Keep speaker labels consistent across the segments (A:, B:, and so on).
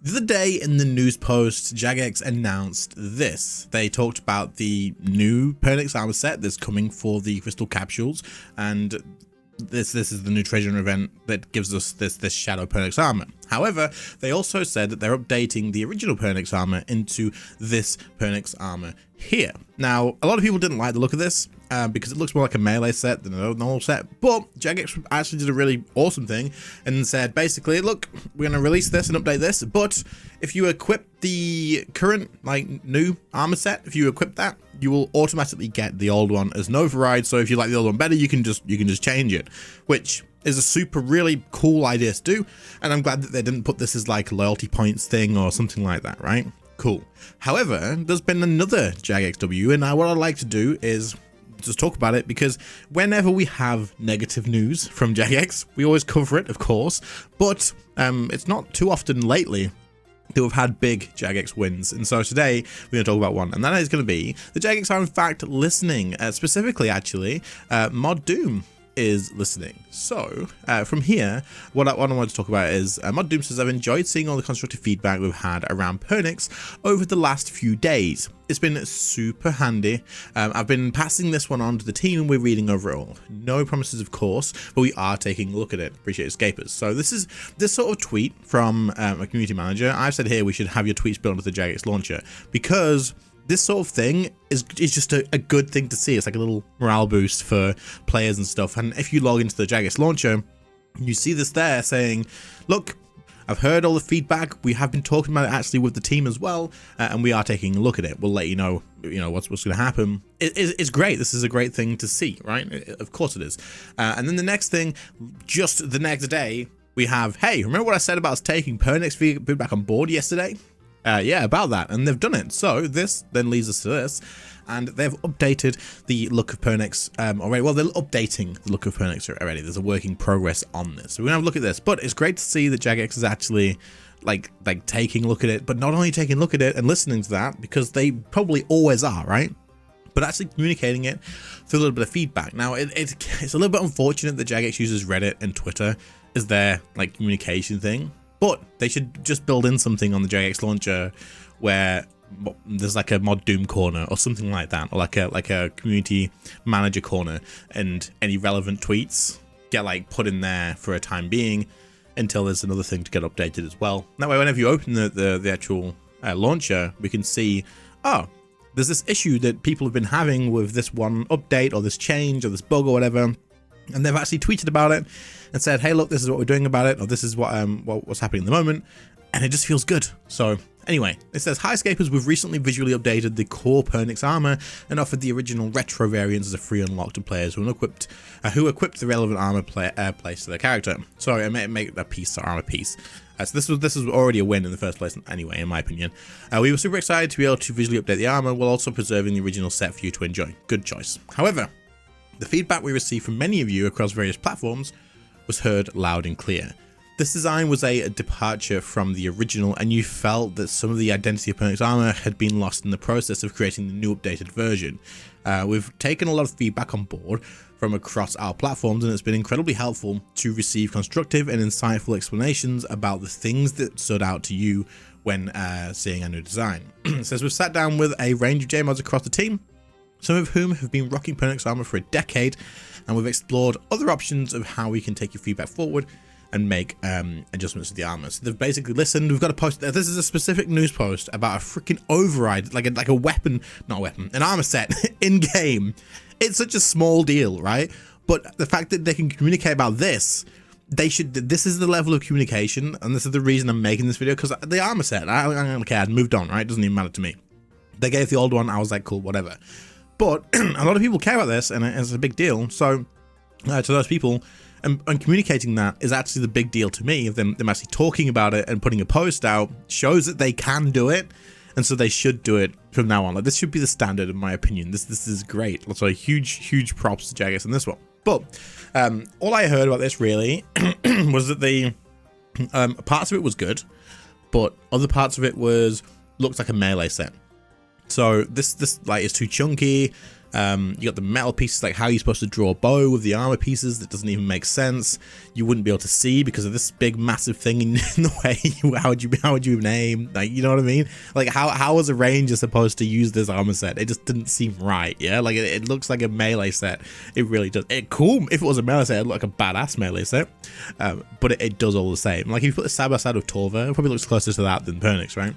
A: The other day in the news post, Jagex announced this. They talked about the new Pernix armor set that's coming for the crystal capsules, and this is the new treasure event that gives us this shadow Pernix armor. However, they also said that they're updating the original Pernix armor into this Pernix armor here. Now, a lot of people didn't like the look of this because it looks more like a melee set than a normal set, but Jagex actually did a really awesome thing and said basically, look, we're going to release this and update this, but if you equip the current new armor set, if you equip that, you will automatically get the old one as an override. So if you like the old one better, you can just change it, which is a really cool idea to do. And I'm glad that they didn't put this as like a loyalty points thing or something like that, right? Cool. However, there's been another JagXW, and what I'd like to do is just talk about it, because whenever we have negative news from Jagex, we always cover it, of course, but it's not too often lately that we've had big Jagex wins. And so today we're going to talk about one, and that is going to be the Jagex are in fact listening, specifically actually Mod Doom is listening. So from here, what I wanted to talk about is Mod Doom says, I've enjoyed seeing all the constructive feedback we've had around Pernix over the last few days. It's been super handy. I've been passing this one on to the team and we're reading over it all. No promises, of course, but we are taking a look at it. Appreciate escapers. So this is this sort of tweet from a community manager. I've said here we should have your tweets built into the Jagex launcher, because this sort of thing is just a good thing to see. It's like a little morale boost for players and stuff. And if you log into the Jagex launcher, you see this there saying, look, I've heard all the feedback. We have been talking about it actually with the team as well, and we are taking a look at it. We'll let you know what's going to happen. It's great. This is a great thing to see, right? Of course it is. And then the next thing, just the next day, we have, hey, remember what I said about us taking Pernix feedback on board yesterday? Yeah, about that, and they've done it. So this then leads us to this, and they've updated the look of Pernix already. Well, they're updating the look of Pernix already. There's a work in progress on this, so we're gonna have a look at this. But it's great to see that Jagex is actually like taking a look at it, but not only taking a look at it and listening to that, because they probably always are, right? But actually communicating it through a little bit of feedback. Now, it's a little bit unfortunate that Jagex uses Reddit and Twitter as their communication thing. But they should just build in something on the Jagex launcher where there's like a Mod Doom corner or something like that, or like a community manager corner, and any relevant tweets get put in there for a time being until there's another thing to get updated as well. That way, whenever you open the actual launcher, we can see, oh, there's this issue that people have been having with this one update or this change or this bug or whatever. And they've actually tweeted about it and said, hey, look, this is what we're doing about it, or this is what's happening at the moment, and it just feels good. So anyway, it says, hi escapers, we've recently visually updated the core Pernix armor and offered the original retro variants as a free unlock to players who equipped the relevant armor place to their character. Sorry, I make that piece the armor piece. So this was already a win in the first place anyway, in my opinion. We were super excited to be able to visually update the armor while also preserving the original set for you to enjoy. Good choice. However, the feedback we received from many of you across various platforms was heard loud and clear. This design was a departure from the original, and you felt that some of the identity of Pernix armor had been lost in the process of creating the new updated version. We've taken a lot of feedback on board from across our platforms, and it's been incredibly helpful to receive constructive and insightful explanations about the things that stood out to you when seeing our new design. It says, we've sat down with a range of JMods across the team, some of whom have been rocking Pernix armor for a decade, and we've explored other options of how we can take your feedback forward and make adjustments to the armor. So they've basically listened. We've got a post. This is a specific news post about a freaking override, like a weapon, not a weapon, an armor set in game. It's such a small deal, right? But the fact that they can communicate about this, this is the level of communication, and this is the reason I'm making this video, because the armor set, I don't care, I'd moved on, right? It doesn't even matter to me. They gave the old one, I was like, cool, whatever. But a lot of people care about this, and it's a big deal. So to those people, and communicating that is actually the big deal to me. Of them actually talking about it and putting a post out shows that they can do it, and so they should do it from now on. Like, this should be the standard, in my opinion. This is great. So huge props to Jagex on this one. But all I heard about this really was that the parts of it was good, but other parts of it looks like a melee set. So this is too chunky. You got the metal pieces, like how are you supposed to draw a bow with the armor pieces? That doesn't even make sense. You wouldn't be able to see because of this big massive thing in the way. How would you even aim? Like, you know what I mean? Like how was a ranger supposed to use this armor set? It just didn't seem right. Yeah, like it looks like a melee set. It really does. Cool if it was a melee set, it'd look like a badass melee set. But it does all the same. Like if you put this side by side with Torva, it probably looks closer to that than Pernix, right?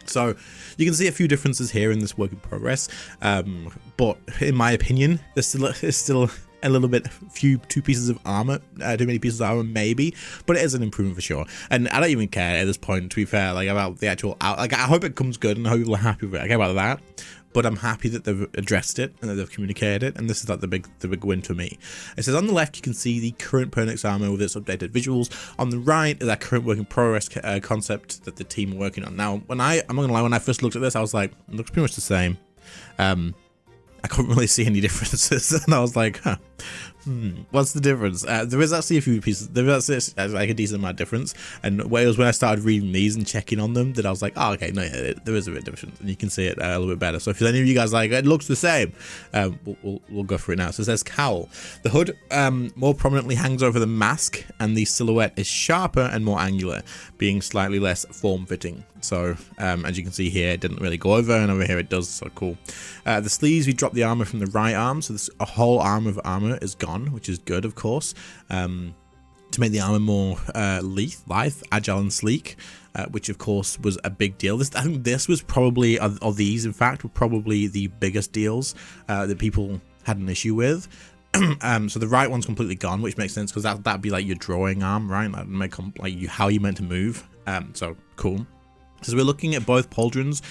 A: So you can see a few differences here in this work in progress, but in my opinion, there's still a little bit, two pieces of armor, too many pieces of armor maybe, but it is an improvement for sure. And I don't even care at this point, to be fair, like about the actual, like I hope it comes good and I hope people are happy with it. I care about that, but I'm happy that they've addressed it and that they've communicated it, and this is like the big win for me. It says on the left you can see the current Pernix armor with its updated visuals. On the right is that current work in progress concept that the team are working on. Now, I'm not gonna lie, when I first looked at this, I was like, it looks pretty much the same. I couldn't really see any differences, and I was like, huh, what's the difference? There is actually a few pieces, there is like a decent amount of difference, and it was when I started reading these and checking on them that I was like, oh, okay, no, yeah, there is a bit different, and you can see it a little bit better. So if any of you guys like, it looks the same, we'll go for it now. So it says cowl. The hood more prominently hangs over the mask, and the silhouette is sharper and more angular, being slightly less form-fitting. So as you can see here, it didn't really go over, and over here it does, so cool. The sleeves, we drop the armor from the right arm, so a whole arm of armor is gone, which is good, of course, to make the armor more lithe, agile, and sleek, which of course was a big deal. I think this was probably, of these in fact, were probably the biggest deals that people had an issue with. So the right one's completely gone, which makes sense because that'd be like your drawing arm, right? That'd make like how you meant to move. So cool. So we're looking at both pauldrons,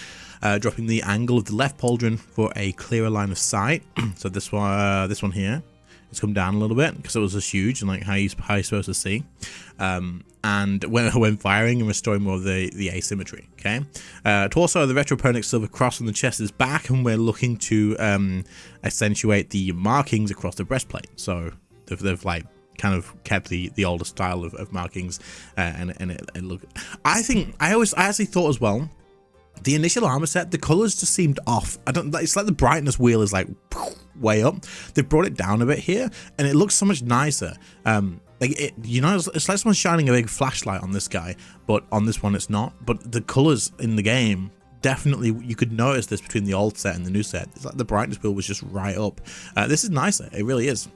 A: dropping the angle of the left pauldron for a clearer line of sight. So this one here, it's come down a little bit because it was just huge, and like how you supposed to see. And when firing and restoring more of the asymmetry. Okay. Torso, the retro Pernix silver cross on the chest is back, and we're looking to accentuate the markings across the breastplate. So they've like kind of kept the older style of markings, and it look. I actually thought as well, the initial armor set, the colors just seemed off. It's like the brightness wheel is like way up. They've brought it down a bit here, and it looks so much nicer. It's like someone's shining a big flashlight on this guy, but on this one it's not. But the colors in the game, definitely you could notice this between the old set and the new set. It's like the brightness wheel was just right up. This is nicer, it really is.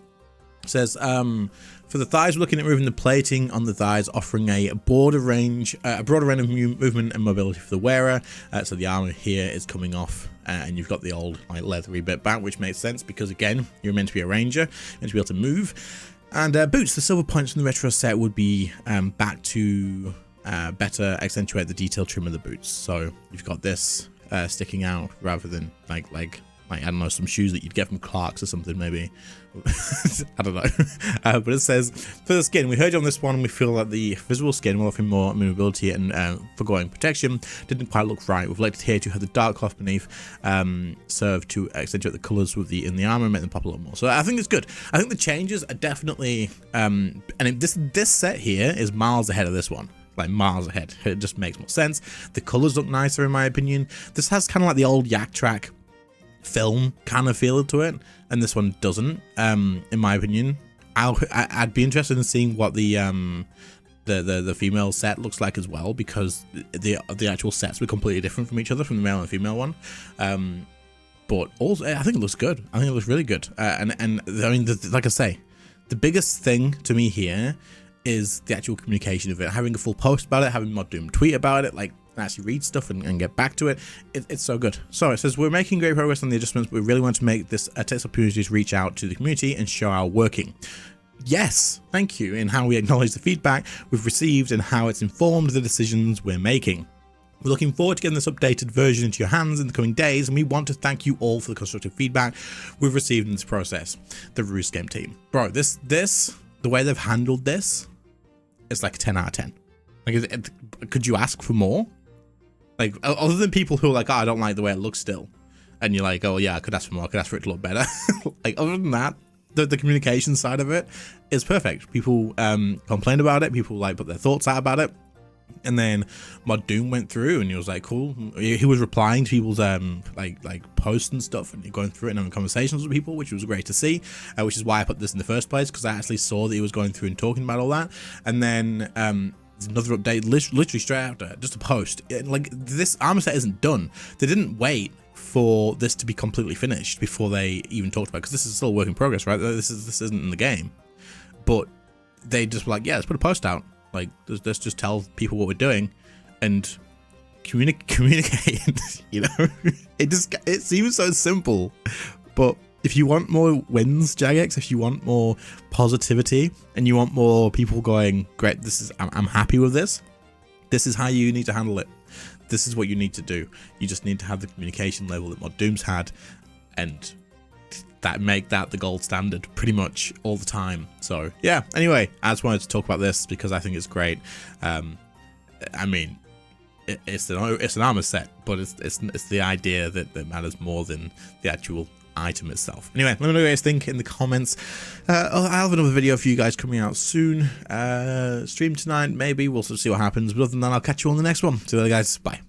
A: It says, for the thighs, we're looking at moving the plating on the thighs, offering a broader range of movement and mobility for the wearer. So the armor here is coming off, and you've got the old like leathery bit back, which makes sense because again, you're meant to be a ranger, meant to be able to move. And boots, the silver points from the retro set would be back to better accentuate the detail trim of the boots. So you've got this sticking out rather than like I don't know, some shoes that you'd get from Clark's or something, maybe. I don't know. But it says, for the skin, we heard you on this one, and we feel that the visual skin will offer more movability and foregoing protection didn't quite look right. We've elected here to have the dark cloth beneath serve to accentuate the colours in the armour and make them pop a little more. So I think it's good. I think the changes are definitely, and this set here is miles ahead of this one. Like miles ahead. It just makes more sense. The colours look nicer in my opinion. This has kind of like the old Yak Track film kind of feel to it, and this one doesn't, in my opinion. I'd be interested in seeing what the female set looks like as well, because the actual sets were completely different from each other, from the male and female one. But also I think it looks good. I think it looks really good. And I mean, like I say, the biggest thing to me here is the actual communication of it, having a full post about it, having Mod Doom tweet about it, like actually read stuff and get back to it. It's so good. So it says, we're making great progress on the adjustments, but we really want to make this a test opportunity to reach out to the community and show our working. Yes, thank you, in how we acknowledge the feedback we've received and how it's informed the decisions we're making. We're looking forward to getting this updated version into your hands in the coming days, and we want to thank you all for the constructive feedback we've received in this process. The Roost Game team. Bro, this the way they've handled this is like a 10 out of 10. Like, could you ask for more? Like, other than people who are like, oh, I don't like the way it looks still. And you're like, oh yeah, I could ask for more, I could ask for it to look better. Like, other than that, the communication side of it is perfect. People complain about it, people like put their thoughts out about it. And then Mod Doom went through and he was like, cool. He was replying to people's like posts and stuff, and going through it and having conversations with people, which was great to see, which is why I put this in the first place, because I actually saw that he was going through and talking about all that. And then another update literally straight after, just a post. Like, this armor set isn't done. They didn't wait for this to be completely finished before they even talked about it, because this is still a work in progress, right? This isn't in the game, but they just were like, yeah, let's put a post out. Like, let's just tell people what we're doing and communicate. You know, it seems so simple, but if you want more wins, Jagex, if you want more positivity and you want more people going, great, I'm happy with this. This is how you need to handle it. This is what you need to do. You just need to have the communication level that Mod Doom's had, and make that the gold standard pretty much all the time. So yeah, anyway, I just wanted to talk about this because I think it's great. I mean, it's an armor set, but it's the idea that matters more than the actual item itself. Anyway, let me know what you guys think in the comments. I'll have another video for you guys coming out soon. Stream tonight, maybe. We'll sort of see what happens. But other than that, I'll catch you on the next one. See you later, guys. Bye.